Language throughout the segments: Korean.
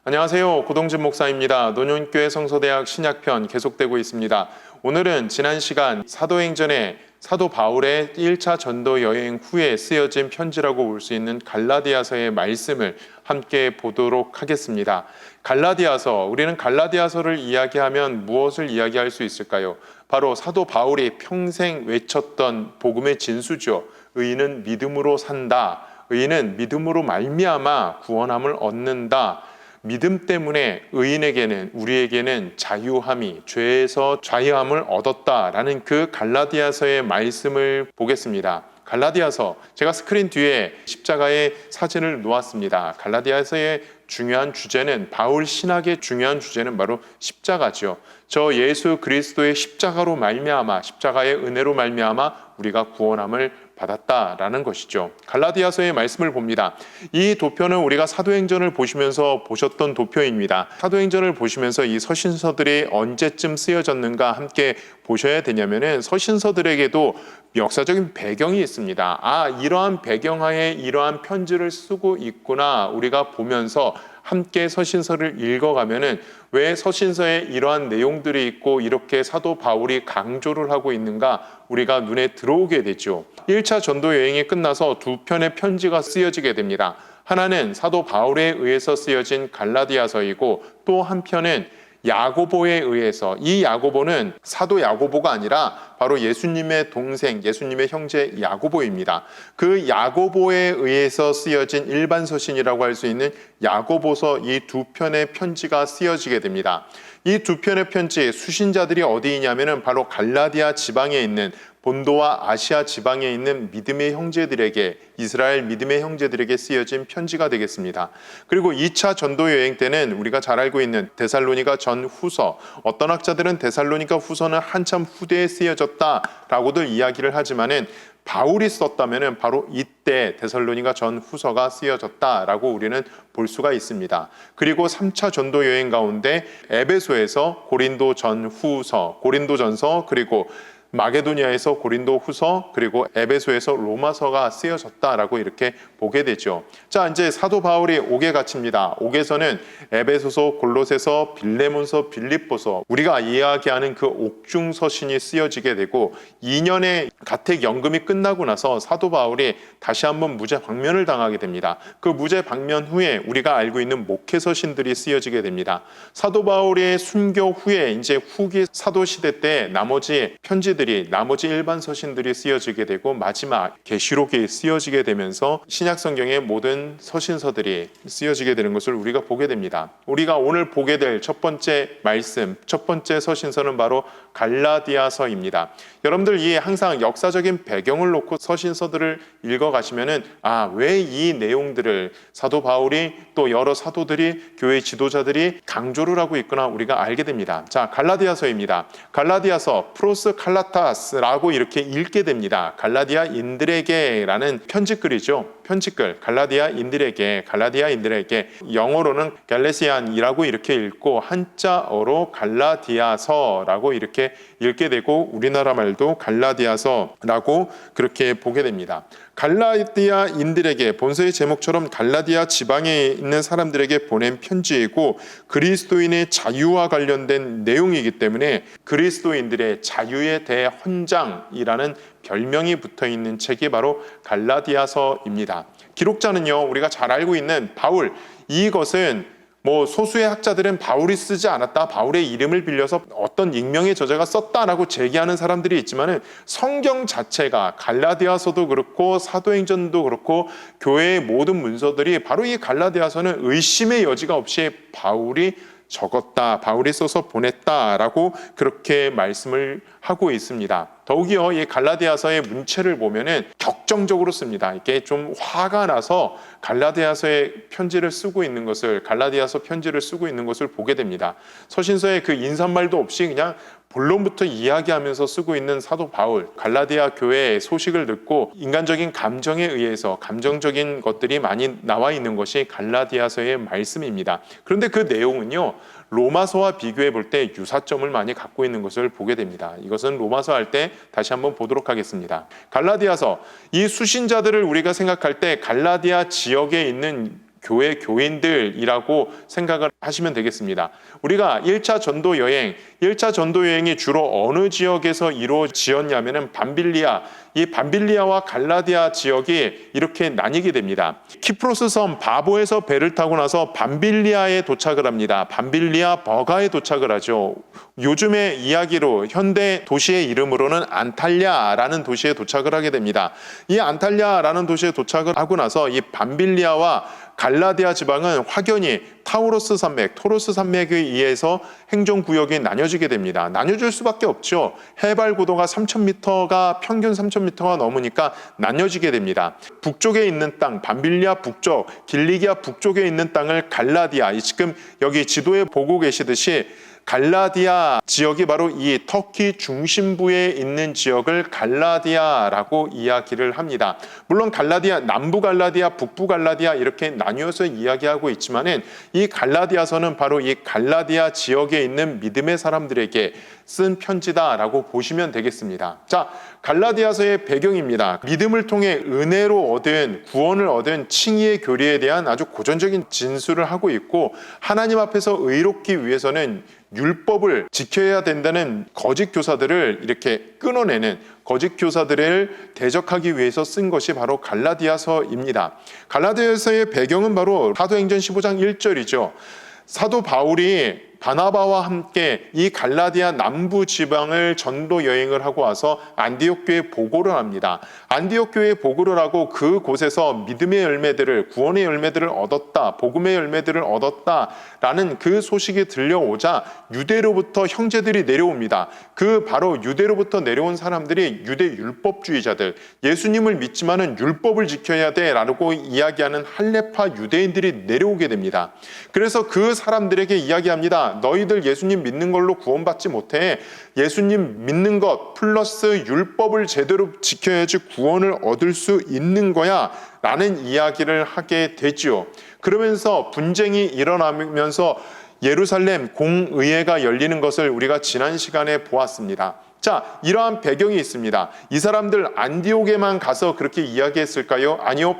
안녕하세요. 고동진 목사입니다. 노년교회 성서대학 신약편 계속되고 있습니다. 오늘은 지난 시간 사도행전의 사도 바울의 1차 전도 여행 후에 쓰여진 편지라고 볼 수 있는 갈라디아서의 말씀을 함께 보도록 하겠습니다. 갈라디아서, 우리는 갈라디아서를 이야기하면 무엇을 이야기할 수 있을까요? 바로 사도 바울이 평생 외쳤던 복음의 진수죠. 의인은 믿음으로 산다. 의인은 믿음으로 말미암아 구원함을 얻는다. 믿음 때문에 의인에게는, 우리에게는 자유함이, 죄에서 자유함을 얻었다라는 그 갈라디아서의 말씀을 보겠습니다. 갈라디아서, 제가 스크린 뒤에 십자가의 사진을 놓았습니다. 갈라디아서의 중요한 주제는, 바울 신학의 중요한 주제는 바로 십자가죠. 저 예수 그리스도의 십자가로 말미암아, 십자가의 은혜로 말미암아 우리가 구원함을 받았다라는 것이죠. 갈라디아서의 말씀을 봅니다. 이 도표는 우리가 사도행전을 보시면서 보셨던 도표입니다. 사도행전을 보시면서 이 서신서들이 언제쯤 쓰여졌는가 함께 보셔야 되냐면은, 서신서들에게도 역사적인 배경이 있습니다. 이러한 배경하에 이러한 편지를 쓰고 있구나, 우리가 보면서 함께 서신서를 읽어가면은 왜 서신서에 이러한 내용들이 있고 이렇게 사도 바울이 강조를 하고 있는가 우리가 눈에 들어오게 되죠. 1차 전도 여행이 끝나서 두 편의 편지가 쓰여지게 됩니다. 하나는 사도 바울에 의해서 쓰여진 갈라디아서이고, 또 한편은 야고보에 의해서, 이 야고보는 사도 야고보가 아니라 바로 예수님의 동생, 예수님의 형제 야고보입니다. 그 야고보에 의해서 쓰여진 일반 서신이라고 할 수 있는 야고보서, 이 두 편의 편지가 쓰여지게 됩니다. 이 두 편의 편지, 수신자들이 어디 있냐면은 바로 갈라디아 지방에 있는, 본도와 아시아 지방에 있는 믿음의 형제들에게, 이스라엘 믿음의 형제들에게 쓰여진 편지가 되겠습니다. 그리고 2차 전도 여행 때는 우리가 잘 알고 있는 데살로니가 전후서, 어떤 학자들은 데살로니가 후서는 한참 후대에 쓰여졌다라고들 이야기를 하지만은, 바울이 썼다면은 바로 이때 데살로니가 전후서가 쓰여졌다라고 우리는 볼 수가 있습니다. 그리고 3차 전도 여행 가운데 에베소에서 고린도 전후서, 고린도전서, 그리고 마게도니아에서 고린도 후서, 그리고 에베소에서 로마서가 쓰여졌다라고 이렇게 보게 되죠. 자, 이제 사도 바울이 옥에 갇힙니다. 옥에서는 에베소서, 골로새서, 빌레몬서, 빌립보서, 우리가 이야기하는 그 옥중 서신이 쓰여지게 되고, 2년의 가택 연금이 끝나고 나서 사도 바울이 다시 한번 무죄 방면을 당하게 됩니다. 그 무죄 방면 후에 우리가 알고 있는 목회 서신들이 쓰여지게 됩니다. 사도 바울의 순교 후에 이제 후기 사도 시대 때 나머지 편지들, 나머지 일반 서신들이 쓰여지게 되고, 마지막 계시록이 쓰여지게 되면서 신약 성경의 모든 서신서들이 쓰여지게 되는 것을 우리가 보게 됩니다. 우리가 오늘 보게 될 첫 번째 말씀, 첫 번째 서신서는 바로 갈라디아서입니다. 여러분들, 이 항상 역사적인 배경을 놓고 서신서들을 읽어가시면은 왜 이 내용들을 사도 바울이, 또 여러 사도들이, 교회 지도자들이 강조를 하고 있구나 우리가 알게 됩니다. 자, 갈라디아서입니다. 갈라디아서, 프로스 칼라타스라고 이렇게 읽게 됩니다. 갈라디아인들에게라는 편지글이죠. 편지글, 갈라디아인들에게, 갈라디아인들에게, 영어로는 갈레시안이라고 이렇게 읽고 한자어로 갈라디아서라고 이렇게 읽게 되고, 우리나라 말도 갈라디아서라고 그렇게 보게 됩니다. 갈라디아인들에게, 본서의 제목처럼 갈라디아 지방에 있는 사람들에게 보낸 편지이고, 그리스도인의 자유와 관련된 내용이기 때문에 그리스도인들의 자유에 대해 헌장이라는 별명이 붙어있는 책이 바로 갈라디아서입니다. 기록자는요, 우리가 잘 알고 있는 바울, 이것은 소수의 학자들은 바울이 쓰지 않았다, 바울의 이름을 빌려서 어떤 익명의 저자가 썼다라고 제기하는 사람들이 있지만은, 성경 자체가 갈라디아서도 그렇고 사도행전도 그렇고 교회의 모든 문서들이 바로 이 갈라디아서는 의심의 여지가 없이 바울이 적었다, 바울이 써서 보냈다라고 그렇게 말씀을 하고 있습니다. 더욱이요, 이 갈라디아서의 문체를 보면은 격정적으로 씁니다. 이게 좀 화가 나서 갈라디아서의 편지를 쓰고 있는 것을, 갈라디아서 편지를 쓰고 있는 것을 보게 됩니다. 서신서에 그 인사말도 없이 그냥 본론부터 이야기하면서 쓰고 있는 사도 바울, 갈라디아 교회의 소식을 듣고 인간적인 감정에 의해서 감정적인 것들이 많이 나와 있는 것이 갈라디아서의 말씀입니다. 그런데 그 내용은요, 로마서와 비교해 볼 때 유사점을 많이 갖고 있는 것을 보게 됩니다. 이것은 로마서 할 때 다시 한번 보도록 하겠습니다. 갈라디아서, 이 수신자들을 우리가 생각할 때 갈라디아 지역에 있는 교회 교인들이라고 생각을 하시면 되겠습니다. 우리가 1차 전도 여행이 주로 어느 지역에서 이루어지었냐면은 밤빌리아, 이 밤빌리아와 갈라디아 지역이 이렇게 나뉘게 됩니다. 키프로스 섬 바보에서 배를 타고 나서 밤빌리아에 도착을 합니다. 밤빌리아 버가에 도착을 하죠. 요즘의 이야기로 현대 도시의 이름으로는 안탈리아라는 도시에 도착을 하게 됩니다. 이 안탈리아라는 도시에 도착을 하고 나서 이 밤빌리아와 갈라디아 지방은 확연히 타우로스 산맥, 토로스 산맥에 의해서 행정구역이 나뉘어지게 됩니다. 나뉘어질 수밖에 없죠. 해발 고도가 3,000m가 평균 3,000m가 넘으니까 나뉘어지게 됩니다. 북쪽에 있는 땅, 밤빌리아 북쪽, 길리기아 북쪽에 있는 땅을 갈라디아, 지금 여기 지도에 보고 계시듯이 갈라디아 지역이 바로 이 터키 중심부에 있는 지역을 갈라디아라고 이야기를 합니다. 물론 갈라디아, 남부 갈라디아, 북부 갈라디아 이렇게 나뉘어서 이야기하고 있지만은 이 갈라디아서는 바로 이 갈라디아 지역에 있는 믿음의 사람들에게 쓴 편지다라고 보시면 되겠습니다. 자, 갈라디아서의 배경입니다. 믿음을 통해 은혜로 얻은 구원을 얻은 칭의의 교리에 대한 아주 고전적인 진술을 하고 있고, 하나님 앞에서 의롭기 위해서는 율법을 지켜야 된다는 거짓 교사들을 이렇게 끊어내는, 거짓 교사들을 대적하기 위해서 쓴 것이 바로 갈라디아서입니다. 갈라디아서의 배경은 바로 사도행전 15장 1절이죠. 사도 바울이 바나바와 함께 이 갈라디아 남부 지방을 전도 여행을 하고 와서 안디옥 교회에 보고를 합니다. 안디옥 교회에 보고를 하고 그곳에서 믿음의 열매들을, 구원의 열매들을 얻었다, 복음의 열매들을 얻었다라는 그 소식이 들려오자 유대로부터 형제들이 내려옵니다. 그 바로 유대로부터 내려온 사람들이 유대 율법주의자들, 예수님을 믿지만은 율법을 지켜야 돼라고 이야기하는 할레파 유대인들이 내려오게 됩니다. 그래서 그 사람들에게 이야기합니다. 너희들 예수님 믿는 걸로 구원받지 못해. 예수님 믿는 것 플러스 율법을 제대로 지켜야지 구원을 얻을 수 있는 거야 라는 이야기를 하게 되지요. 그러면서 분쟁이 일어나면서 예루살렘 공의회가 열리는 것을 우리가 지난 시간에 보았습니다. 자, 이러한 배경이 있습니다. 이 사람들 안디옥에만 가서 그렇게 이야기했을까요? 아니요.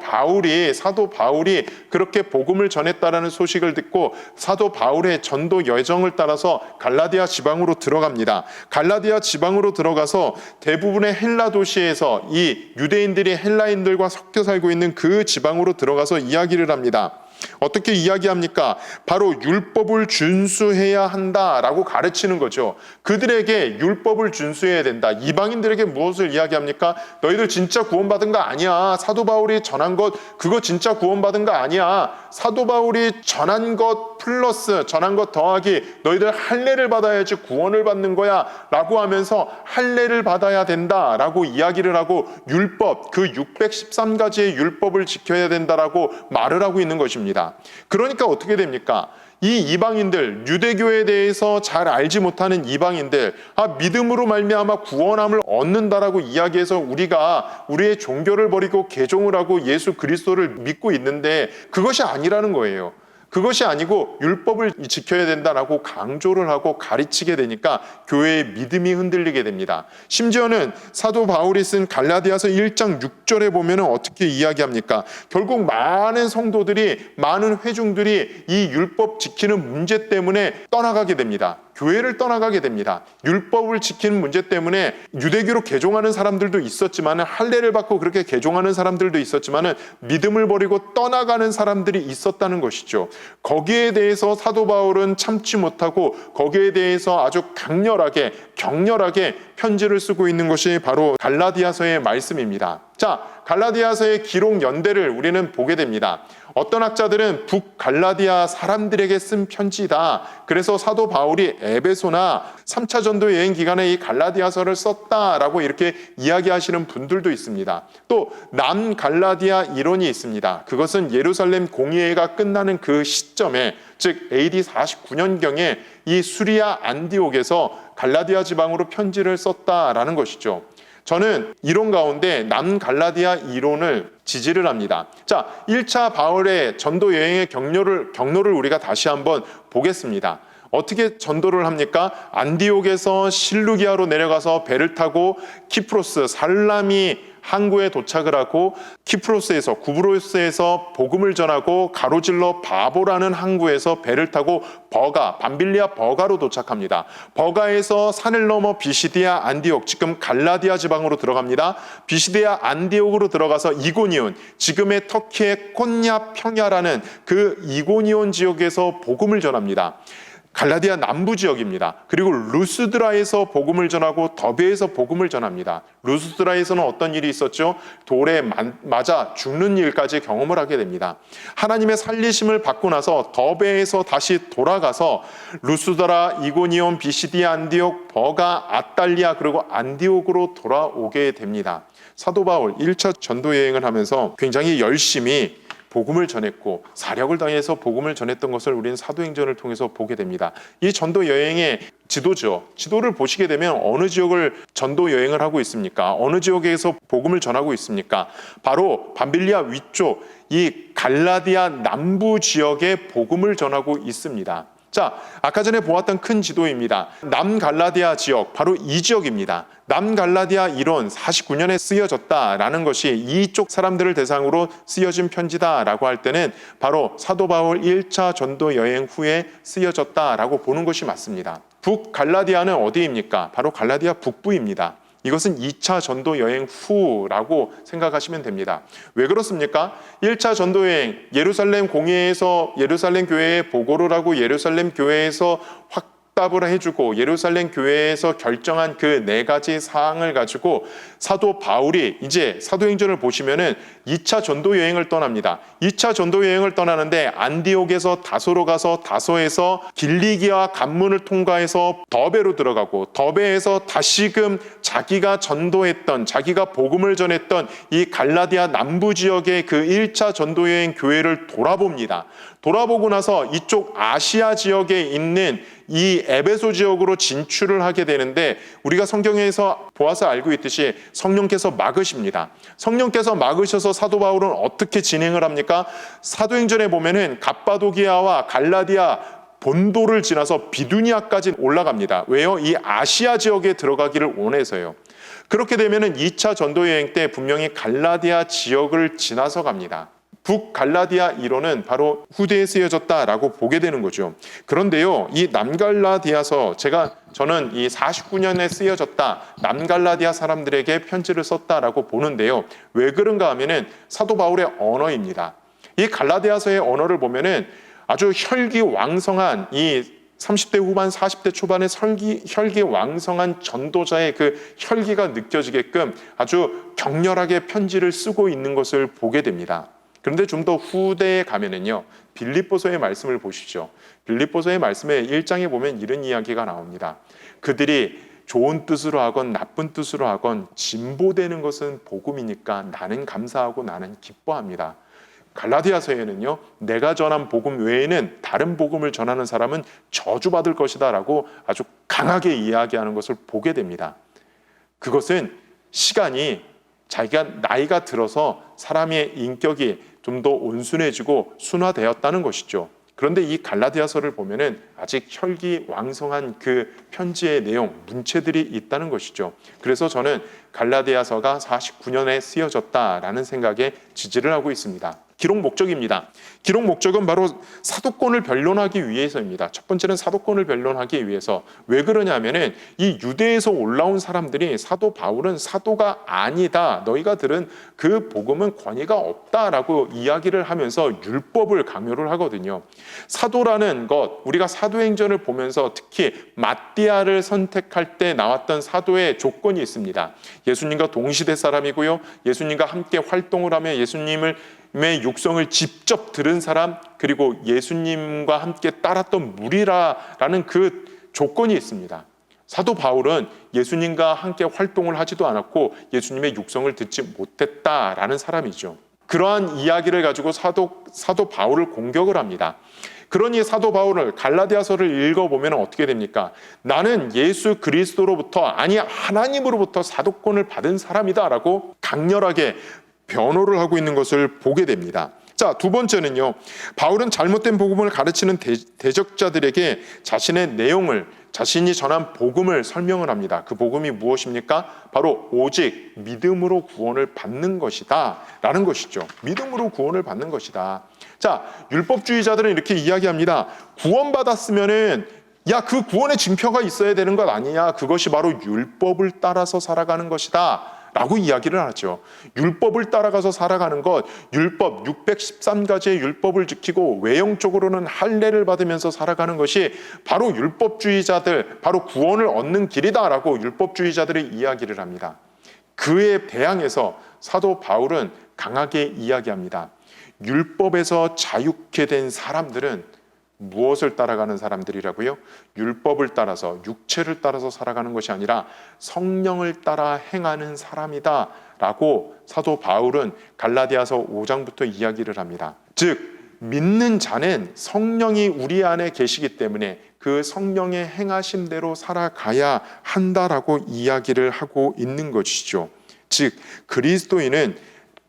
사도 바울이 그렇게 복음을 전했다라는 소식을 듣고 사도 바울의 전도 여정을 따라서 갈라디아 지방으로 들어갑니다. 갈라디아 지방으로 들어가서 대부분의 헬라 도시에서 이 유대인들이 헬라인들과 섞여 살고 있는 그 지방으로 들어가서 이야기를 합니다. 어떻게 이야기합니까? 바로 율법을 준수해야 한다라고 가르치는 거죠. 그들에게 율법을 준수해야 된다. 이방인들에게 무엇을 이야기합니까? 너희들 진짜 구원받은 거 아니야. 사도 바울이 전한 것 그거 진짜 구원받은 거 아니야. 사도 바울이 전한 것 플러스 전한 것 더하기 너희들 할례를 받아야지 구원을 받는 거야 라고 하면서 할례를 받아야 된다라고 이야기를 하고 율법, 그 613가지의 율법을 지켜야 된다라고 말을 하고 있는 것입니다. 그러니까 어떻게 됩니까? 이 이방인들, 유대교에 대해서 잘 알지 못하는 이방인들, 믿음으로 말미암아 구원함을 얻는다라고 이야기해서 우리가 우리의 종교를 버리고 개종을 하고 예수 그리스도를 믿고 있는데 그것이 아니라는 거예요. 그것이 아니고 율법을 지켜야 된다라고 강조를 하고 가르치게 되니까 교회의 믿음이 흔들리게 됩니다. 심지어는 사도 바울이 쓴 갈라디아서 1장 6절에 보면 어떻게 이야기합니까? 결국 많은 성도들이, 많은 회중들이 이 율법 지키는 문제 때문에 떠나가게 됩니다. 교회를 떠나가게 됩니다. 율법을 지키는 문제 때문에 유대교로 개종하는 사람들도 있었지만, 할례를 받고 그렇게 개종하는 사람들도 있었지만 믿음을 버리고 떠나가는 사람들이 있었다는 것이죠. 거기에 대해서 사도 바울은 참지 못하고 거기에 대해서 아주 격렬하게 편지를 쓰고 있는 것이 바로 갈라디아서의 말씀입니다. 자, 갈라디아서의 기록 연대를 우리는 보게 됩니다. 어떤 학자들은 북갈라디아 사람들에게 쓴 편지다. 그래서 사도 바울이 에베소나 3차 전도 여행 기간에 이 갈라디아서를 썼다라고 이렇게 이야기하시는 분들도 있습니다. 또 남갈라디아 이론이 있습니다. 그것은 예루살렘 공의회가 끝나는 그 시점에, 즉 AD 49년경에 이 수리아 안디옥에서 갈라디아 지방으로 편지를 썼다라는 것이죠. 저는 이론 가운데 남갈라디아 이론을 지지를 합니다. 자, 1차 바울의 전도 여행의 경로를 우리가 다시 한번 보겠습니다. 어떻게 전도를 합니까? 안디옥에서 실루기아로 내려가서 배를 타고 키프로스, 살라미 항구에 도착을 하고 키프로스에서 구브로스에서 복음을 전하고 가로질러 바보라는 항구에서 배를 타고 밤빌리아 버가로 도착합니다. 버가에서 산을 넘어 비시디아 안디옥, 지금 갈라디아 지방으로 들어갑니다. 비시디아 안디옥으로 들어가서 이고니온, 지금의 터키의 콘야 평야라는 그 이고니온 지역에서 복음을 전합니다. 갈라디아 남부 지역입니다. 그리고 루스드라에서 복음을 전하고 더베에서 복음을 전합니다. 루스드라에서는 어떤 일이 있었죠? 돌에 맞아 죽는 일까지 경험을 하게 됩니다. 하나님의 살리심을 받고 나서 더베에서 다시 돌아가서 루스드라, 이고니온, 비시디아, 안디옥, 버가, 아탈리아 그리고 안디옥으로 돌아오게 됩니다. 사도 바울 1차 전도 여행을 하면서 굉장히 열심히 복음을 전했고 사력을 다해서 복음을 전했던 것을 우리는 사도행전을 통해서 보게 됩니다. 이 전도 여행의 지도죠. 지도를 보시게 되면 어느 지역을 전도 여행을 하고 있습니까? 어느 지역에서 복음을 전하고 있습니까? 바로 밤빌리아 위쪽 이 갈라디아 남부 지역에 복음을 전하고 있습니다. 자, 아까 전에 보았던 큰 지도입니다. 남갈라디아 지역, 바로 이 지역입니다. 남갈라디아 이론 49년에 쓰여졌다라는 것이 이쪽 사람들을 대상으로 쓰여진 편지다라고 할 때는 바로 사도 바울 1차 전도 여행 후에 쓰여졌다라고 보는 것이 맞습니다. 북갈라디아는 어디입니까? 바로 갈라디아 북부입니다. 이것은 2차 전도 여행 후라고 생각하시면 됩니다. 왜 그렇습니까? 1차 전도 여행, 예루살렘 공회에서 예루살렘 교회에 보고를 하고 예루살렘 교회에서 확답을 해주고 예루살렘 교회에서 결정한 그 4가지 사항을 가지고 사도 바울이 이제 사도행전을 보시면은 2차 전도 여행을 떠납니다. 2차 전도 여행을 떠나는데 안디옥에서 다소로 가서 다소에서 길리기아 관문을 통과해서 더베로 들어가고 더베에서 다시금 자기가 전도했던 자기가 복음을 전했던 이 갈라디아 남부 지역의 그 1차 전도 여행 교회를 돌아봅니다. 돌아보고 나서 이쪽 아시아 지역에 있는 이 에베소 지역으로 진출을 하게 되는데 우리가 성경에서 보아서 알고 있듯이 성령께서 막으십니다. 성령께서 막으셔서 사도 바울은 어떻게 진행을 합니까? 사도행전에 보면은 갑바도기아와 갈라디아 본도를 지나서 비두니아까지 올라갑니다. 왜요? 이 아시아 지역에 들어가기를 원해서요. 그렇게 되면은 2차 전도 여행 때 분명히 갈라디아 지역을 지나서 갑니다. 북갈라디아 이론은 바로 후대에 쓰여졌다라고 보게 되는 거죠. 그런데요, 이 남갈라디아서 저는 이 49년에 쓰여졌다, 남갈라디아 사람들에게 편지를 썼다라고 보는데요. 왜 그런가 하면은 사도 바울의 언어입니다. 이 갈라디아서의 언어를 보면은 아주 혈기왕성한 이 30대 후반, 40대 초반의 혈기왕성한 전도자의 그 혈기가 느껴지게끔 아주 격렬하게 편지를 쓰고 있는 것을 보게 됩니다. 그런데 좀 더 후대에 가면은요, 빌립보서의 말씀을 보십시오. 빌립보서의 말씀에 1장에 보면 이런 이야기가 나옵니다. 그들이 좋은 뜻으로 하건 나쁜 뜻으로 하건 진보되는 것은 복음이니까 나는 감사하고 나는 기뻐합니다. 갈라디아서에는요, 내가 전한 복음 외에는 다른 복음을 전하는 사람은 저주받을 것이다 라고 아주 강하게 이야기하는 것을 보게 됩니다. 그것은 시간이 자기가 나이가 들어서 사람의 인격이 좀 더 온순해지고 순화되었다는 것이죠. 그런데 이 갈라디아서를 보면은 아직 혈기왕성한 그 편지의 내용, 문체들이 있다는 것이죠. 그래서 저는 갈라디아서가 49년에 쓰여졌다라는 생각에 지지를 하고 있습니다. 기록 목적입니다. 기록 목적은 바로 사도권을 변론하기 위해서입니다. 첫 번째는 사도권을 변론하기 위해서. 왜 그러냐면은 이 유대에서 올라온 사람들이 사도 바울은 사도가 아니다, 너희가 들은 그 복음은 권위가 없다라고 이야기를 하면서 율법을 강요를 하거든요. 사도라는 것, 우리가 사도행전을 보면서 특히 마띠아를 선택할 때 나왔던 사도의 조건이 있습니다. 예수님과 동시대 사람이고요, 예수님과 함께 활동을 하며 예수님의 육성을 직접 들은 사람, 그리고 예수님과 함께 따랐던 무리라라는 그 조건이 있습니다. 사도 바울은 예수님과 함께 활동을 하지도 않았고 예수님의 육성을 듣지 못했다라는 사람이죠. 그러한 이야기를 가지고 사도 바울을 공격을 합니다. 그러니 사도 바울을 갈라디아서를 읽어보면 어떻게 됩니까? 나는 예수 그리스도로부터, 아니 하나님으로부터 사도권을 받은 사람이다라고 강렬하게 변호를 하고 있는 것을 보게 됩니다. 자, 두 번째는요, 바울은 잘못된 복음을 가르치는 대적자들에게 자신의 내용을, 자신이 전한 복음을 설명을 합니다. 그 복음이 무엇입니까? 바로 오직 믿음으로 구원을 받는 것이다 라는 것이죠. 믿음으로 구원을 받는 것이다. 자, 율법주의자들은 이렇게 이야기합니다. 구원받았으면은 그 구원의 증표가 있어야 되는 것 아니냐? 그것이 바로 율법을 따라서 살아가는 것이다 라고 이야기를 하죠. 율법을 따라가서 살아가는 것, 율법 613가지의 율법을 지키고 외형적으로는 할례를 받으면서 살아가는 것이 바로 율법주의자들, 바로 구원을 얻는 길이다라고 율법주의자들이 이야기를 합니다. 그에 대항해서 사도 바울은 강하게 이야기합니다. 율법에서 자유케 된 사람들은 무엇을 따라가는 사람들이라고요? 율법을 따라서, 육체를 따라서 살아가는 것이 아니라 성령을 따라 행하는 사람이다 라고 사도 바울은 갈라디아서 5장부터 이야기를 합니다. 즉 믿는 자는 성령이 우리 안에 계시기 때문에 그 성령의 행하심대로 살아가야 한다라고 이야기를 하고 있는 것이죠. 즉 그리스도인은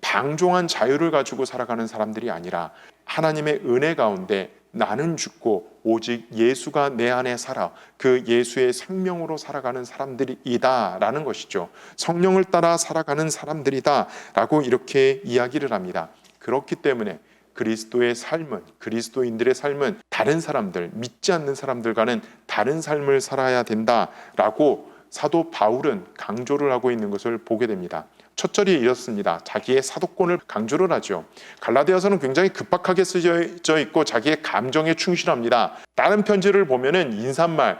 방종한 자유를 가지고 살아가는 사람들이 아니라 하나님의 은혜 가운데 나는 죽고 오직 예수가 내 안에 살아 그 예수의 생명으로 살아가는 사람들이다 라는 것이죠. 성령을 따라 살아가는 사람들이다 라고 이렇게 이야기를 합니다. 그렇기 때문에 그리스도의 삶은, 그리스도인들의 삶은 다른 사람들, 믿지 않는 사람들과는 다른 삶을 살아야 된다라고 사도 바울은 강조를 하고 있는 것을 보게 됩니다. 첫 절이 이렇습니다. 자기의 사도권을 강조를 하죠. 갈라디아서는 굉장히 급박하게 쓰여져 있고 자기의 감정에 충실합니다. 다른 편지를 보면은 인사말,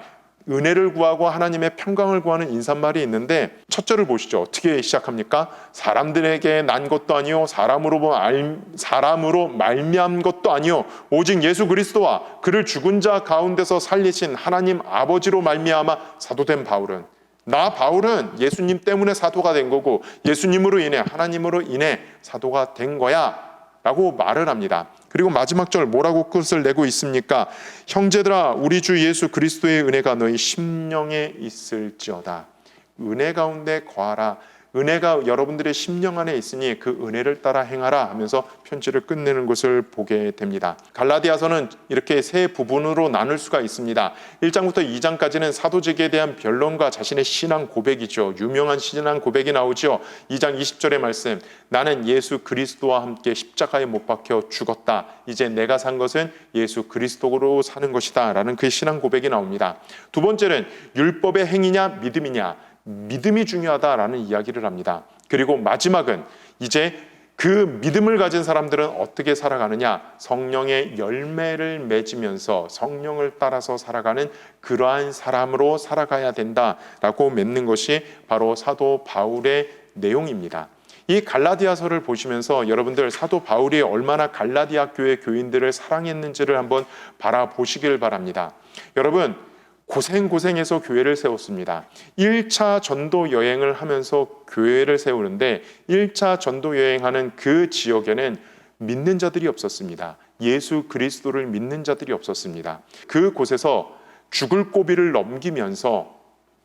은혜를 구하고 하나님의 평강을 구하는 인사말이 있는데 첫 절을 보시죠. 어떻게 시작합니까? 사람들에게 난 것도 아니요 사람으로 말미암은 것도 아니요 오직 예수 그리스도와 그를 죽은 자 가운데서 살리신 하나님 아버지로 말미암아 사도된 바울은 나 바울은 예수님 때문에 사도가 된 거고 예수님으로 인해 하나님으로 인해 사도가 된 거야 라고 말을 합니다. 그리고 마지막 절 뭐라고 끝을 내고 있습니까? 형제들아 우리 주 예수 그리스도의 은혜가 너희 심령에 있을지어다. 은혜 가운데 거하라. 은혜가 여러분들의 심령 안에 있으니 그 은혜를 따라 행하라 하면서 편지를 끝내는 것을 보게 됩니다. 갈라디아서는 이렇게 세 부분으로 나눌 수가 있습니다. 1장부터 2장까지는 사도직에 대한 변론과 자신의 신앙 고백이죠. 유명한 신앙 고백이 나오죠. 2장 20절의 말씀, 나는 예수 그리스도와 함께 십자가에 못 박혀 죽었다. 이제 내가 산 것은 예수 그리스도로 사는 것이다 라는 그 신앙 고백이 나옵니다. 두 번째는 율법의 행위냐 믿음이냐, 믿음이 중요하다라는 이야기를 합니다. 그리고 마지막은 이제 그 믿음을 가진 사람들은 어떻게 살아가느냐, 성령의 열매를 맺으면서 성령을 따라서 살아가는 그러한 사람으로 살아가야 된다라고 맺는 것이 바로 사도 바울의 내용입니다. 이 갈라디아서를 보시면서 여러분들 사도 바울이 얼마나 갈라디아 교회 교인들을 사랑했는지를 한번 바라보시길 바랍니다. 여러분 고생해서 교회를 세웠습니다. 1차 전도 여행을 하면서 교회를 세우는데 1차 전도 여행하는 그 지역에는 믿는 자들이 없었습니다. 예수 그리스도를 믿는 자들이 없었습니다. 그곳에서 죽을 고비를 넘기면서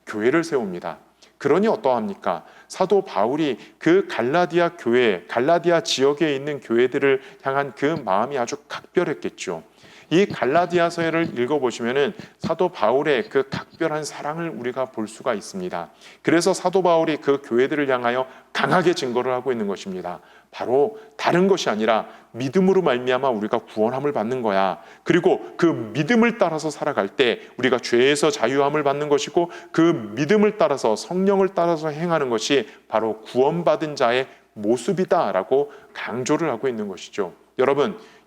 교회를 세웁니다. 그러니 어떠합니까? 사도 바울이 그 갈라디아 교회, 갈라디아 지역에 있는 교회들을 향한 그 마음이 아주 각별했겠죠. 이 갈라디아서를 읽어보시면은 사도 바울의 그 각별한 사랑을 우리가 볼 수가 있습니다. 그래서 사도 바울이 그 교회들을 향하여 강하게 증거를 하고 있는 것입니다. 바로 다른 것이 아니라 믿음으로 말미암아 우리가 구원함을 받는 거야. 그리고 그 믿음을 따라서 살아갈 때 우리가 죄에서 자유함을 받는 것이고 그 믿음을 따라서 성령을 따라서 행하는 것이 바로 구원받은 자의 모습이다라고 강조를 하고 있는 것이죠.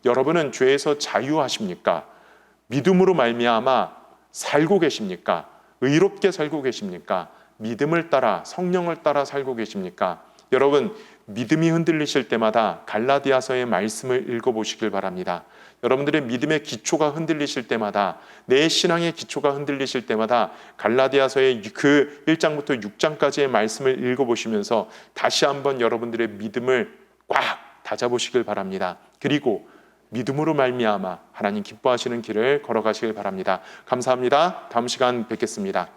여러분은 죄에서 자유하십니까? 믿음으로 말미암아 살고 계십니까? 의롭게 살고 계십니까? 믿음을 따라 성령을 따라 살고 계십니까? 여러분 믿음이 흔들리실 때마다 갈라디아서의 말씀을 읽어보시길 바랍니다. 여러분들의 믿음의 기초가 흔들리실 때마다 내 신앙의 기초가 흔들리실 때마다 갈라디아서의 그 1장부터 6장까지의 말씀을 읽어보시면서 다시 한번 여러분들의 믿음을 꽉 다잡으시길 바랍니다. 그리고 믿음으로 말미암아 하나님 기뻐하시는 길을 걸어가시길 바랍니다. 감사합니다. 다음 시간 뵙겠습니다.